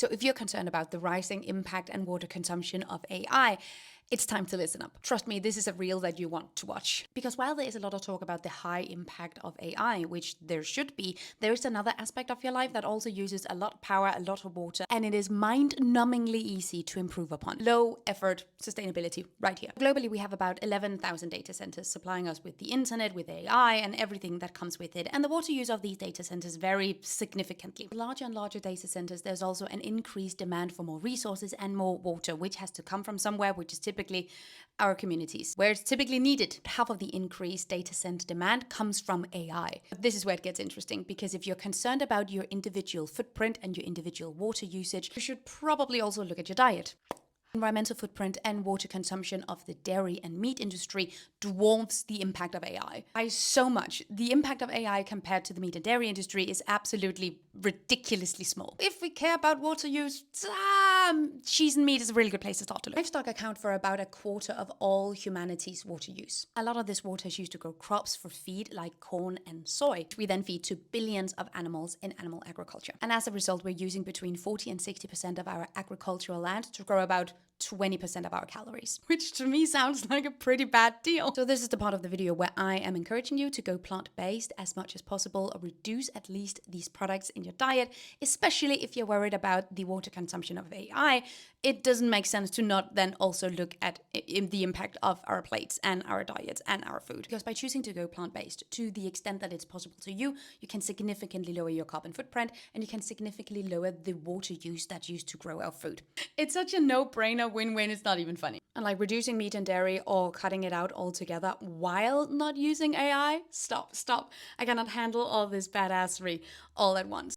So if you're concerned about the rising impact and water consumption of AI, it's time to listen up. Trust me, this is a reel that you want to watch. Because while there is a lot of talk about the high impact of AI, which there should be, there is another aspect of your life that also uses a lot of power, a lot of water, and it is mind-numbingly easy to improve upon. Low effort sustainability right here. Globally, we have about 11,000 data centers supplying us with the internet, with AI, and everything that comes with it. And the water use of these data centers vary significantly. With larger and larger data centers, there's also an increased demand for more resources and more water, which has to come from somewhere, which is typically our communities, where it's typically needed. Half of the increased data center demand comes from AI. But this is where it gets interesting, because if you're concerned about your individual footprint and your individual water usage, you should probably also look at your diet. Environmental footprint and water consumption of the dairy and meat industry dwarfs the impact of AI by so much. The impact of AI compared to the meat and dairy industry is absolutely ridiculously small. If we care about water use, cheese and meat is a really good place to start to look. Livestock account for about a quarter of all humanity's water use. A lot of this water is used to grow crops for feed like corn and soy, which we then feed to billions of animals in animal agriculture. And as a result, we're using between 40 and 60% of our agricultural land to grow about 20% of our calories, which to me sounds like a pretty bad deal. So this is the part of the video where I am encouraging you to go plant-based as much as possible, or reduce at least these products in your diet, especially if you're worried about the water consumption of AI. It doesn't make sense to not then also look at the impact of our plates and our diets and our food. Because by choosing to go plant-based to the extent that it's possible to you, you can significantly lower your carbon footprint, and you can significantly lower the water use that's used to grow our food. It's such a no-brainer win-win, it's not even funny. And like reducing meat and dairy or cutting it out altogether while not using AI, stop. I cannot handle all this badassery all at once.